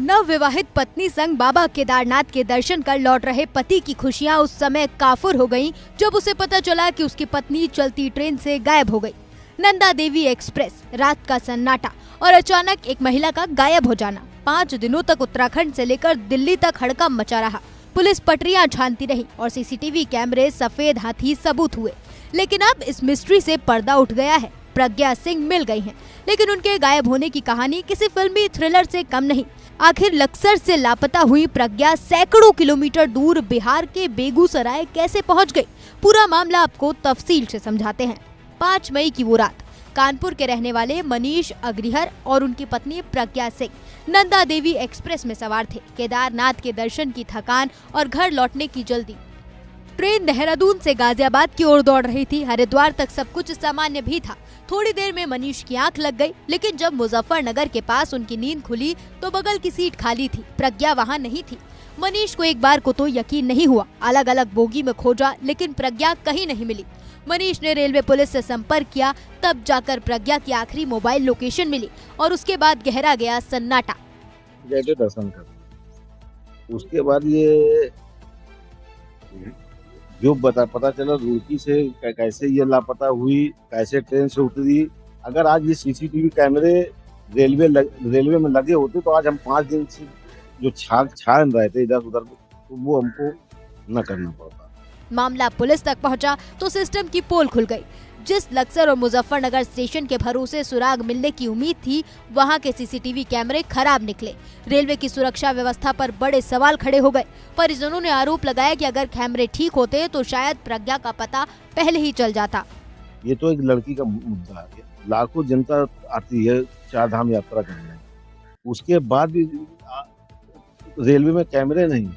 नवविवाहित पत्नी संग बाबा केदारनाथ के दर्शन कर लौट रहे पति की खुशियां उस समय काफुर हो गईं, जब उसे पता चला कि उसकी पत्नी चलती ट्रेन से गायब हो गई। नंदा देवी एक्सप्रेस, रात का सन्नाटा और अचानक एक महिला का गायब हो जाना। 5 दिनों तक उत्तराखंड से लेकर दिल्ली तक हड़कंप मचा रहा। पुलिस पटरियां छानती रही और सीसीटीवी कैमरे सफेद हाथी सबूत हुए, लेकिन अब इस मिस्ट्री से पर्दा उठ गया है। प्रज्ञा सिंह मिल गई हैं, लेकिन उनके गायब होने की कहानी किसी फिल्मी थ्रिलर से कम नहीं। आखिर लक्सर से लापता हुई प्रज्ञा सैकड़ों किलोमीटर दूर बिहार के बेगूसराय कैसे पहुंच गई? पूरा मामला आपको तफसील से समझाते हैं। 5 मई की वो रात, कानपुर के रहने वाले मनीष अग्रिहर और उनकी पत्नी प्रज्ञा सिंह नंदा देवी एक्सप्रेस में सवार थे। केदारनाथ के दर्शन की थकान और घर लौटने की जल्दी। ट्रेन देहरादून से गाजियाबाद की ओर दौड़ रही थी। हरिद्वार तक सब कुछ सामान्य भी था। थोड़ी देर में मनीष की आंख लग गई, लेकिन जब मुजफ्फरनगर के पास उनकी नींद खुली तो बगल की सीट खाली थी। प्रज्ञा वहां नहीं थी। मनीष को एक बार को तो यकीन नहीं हुआ। अलग अलग बोगी में खोजा, लेकिन प्रज्ञा कहीं नहीं मिली। मनीष ने रेलवे पुलिस से संपर्क किया, तब जाकर प्रज्ञा की आखिरी मोबाइल लोकेशन मिली और उसके बाद गहरा गया सन्नाटा। दर्शन कर उसके बाद ये जो पता चला रुड़की से कैसे ये लापता हुई, कैसे ट्रेन से उतरी। अगर आज ये सीसीटीवी कैमरे रेलवे में लगे होते तो आज हम 5 दिन से जो छान रहे थे इधर उधर, तो वो हमको न करना पड़ता। मामला पुलिस तक पहुंचा तो सिस्टम की पोल खुल गई। जिस लक्सर और मुजफ्फरनगर स्टेशन के भरोसे सुराग मिलने की उम्मीद थी, वहां के सीसीटीवी कैमरे खराब निकले। रेलवे की सुरक्षा व्यवस्था पर बड़े सवाल खड़े हो गए। परिजनों ने आरोप लगाया कि अगर कैमरे ठीक होते तो शायद प्रज्ञा का पता पहले ही चल जाता। ये तो एक लड़की का मुद्दा है। लाखों जनता आती है 4 धाम यात्रा करने, उसके बाद भी रेलवे में कैमरे नहीं।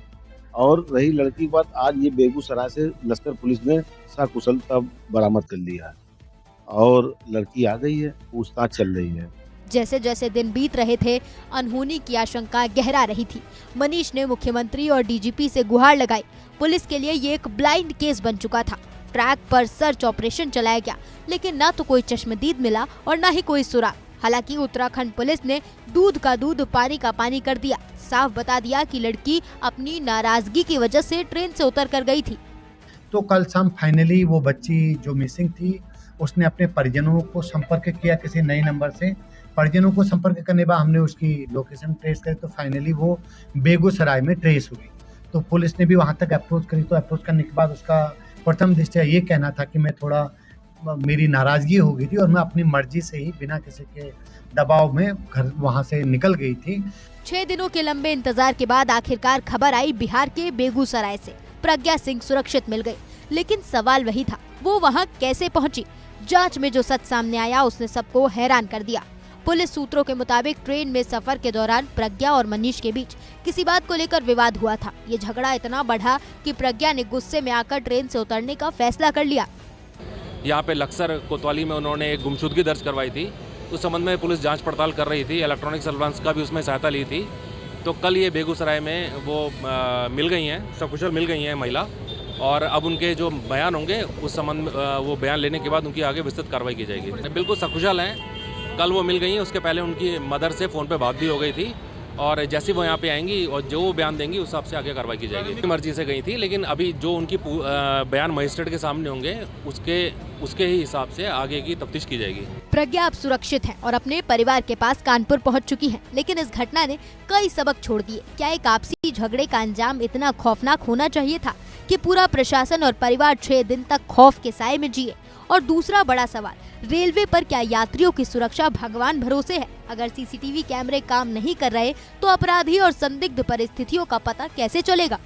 और रही लड़की की बात, आज ये बेगूसराय से लश्कर पुलिस ने सकुशल तब बरामद कर लिया है और लड़की आ गई है, पूछताछ चल रही है। जैसे जैसे दिन बीत रहे थे, अनहोनी की आशंका गहरा रही थी। मनीष ने मुख्यमंत्री और डीजीपी से गुहार लगाई। पुलिस के लिए ये एक ब्लाइंड केस बन चुका था। ट्रैक पर सर्च ऑपरेशन चलाया गया, लेकिन न तो कोई चश्मदीद मिला और न ही कोई सुराग। हालांकि उत्तराखंड पुलिस ने दूध का दूध पानी का पानी कर दिया। साफ बता दिया कि लड़की अपनी नाराजगी की वजह से ट्रेन से उतर कर गई थी। तो कल शाम फाइनली वो बच्ची जो मिसिंग थी, उसने अपने परिजनों को संपर्क किया किसी नए नंबर से। परिजनों को संपर्क करने के बाद हमने उसकी लोकेशन ट्रेस करी, तो फाइनली वो बेगूसराय में ट्रेस हुई। तो पुलिस ने भी वहाँ तक अप्रोच करी, तो अप्रोच करने के बाद उसका प्रथम दृष्टया ये कहना था कि मैं थोड़ा मेरी नाराजगी हो गई थी और मैं अपनी मर्जी से ही बिना किसी के दबाव में घर वहाँ से निकल गई थी। 6 दिनों के लंबे इंतजार के बाद आखिरकार खबर आई बिहार के बेगूसराय से। प्रज्ञा सिंह सुरक्षित मिल गई, लेकिन सवाल वही था, वो वहाँ कैसे पहुंची? जांच में जो सच सामने आया उसने सबको हैरान कर दिया। पुलिस सूत्रों के मुताबिक ट्रेन में सफर के दौरान प्रज्ञा और मनीष के बीच किसी बात को लेकर विवाद हुआ था। ये झगड़ा इतना बढ़ा कि प्रज्ञा ने गुस्से में आकर ट्रेन से उतरने का फैसला कर लिया। यहाँ पे लक्सर कोतवाली में उन्होंने एक गुमशुदगी दर्ज करवाई थी। उस संबंध में पुलिस जांच पड़ताल कर रही थी। इलेक्ट्रॉनिक सर्विलांस का भी उसमें सहायता ली थी। तो कल ये बेगूसराय में वो मिल गई हैं, सकुशल मिल गई हैं महिला, और अब उनके जो बयान होंगे उस संबंध वो बयान लेने के बाद उनकी आगे विस्तृत कार्रवाई की जाएगी। बिल्कुल सकुशल हैं, कल वो मिल गई हैं। उसके पहले उनकी मदर से फ़ोन पे बात भी हो गई थी, और जैसे वो यहाँ पे आएंगी और जो वो बयान देंगी उस हिसाब से आगे कार्रवाई की जाएगी। मर्जी से गई थी, लेकिन अभी जो उनकी बयान मजिस्ट्रेट के सामने होंगे उसके ही हिसाब से आगे की तफ्तीश की जाएगी। प्रज्ञा अब सुरक्षित है और अपने परिवार के पास कानपुर पहुंच चुकी है, लेकिन इस घटना ने कई सबक छोड़ दिए। क्या एक आपसी झगड़े का अंजाम इतना खौफनाक होना चाहिए था कि पूरा प्रशासन और परिवार 6 दिन तक खौफ के साए में जिए? और दूसरा बड़ा सवाल, रेलवे पर क्या यात्रियों की सुरक्षा भगवान भरोसे है? अगर सीसीटीवी कैमरे काम नहीं कर रहे तो अपराधी और संदिग्ध परिस्थितियों का पता कैसे चलेगा?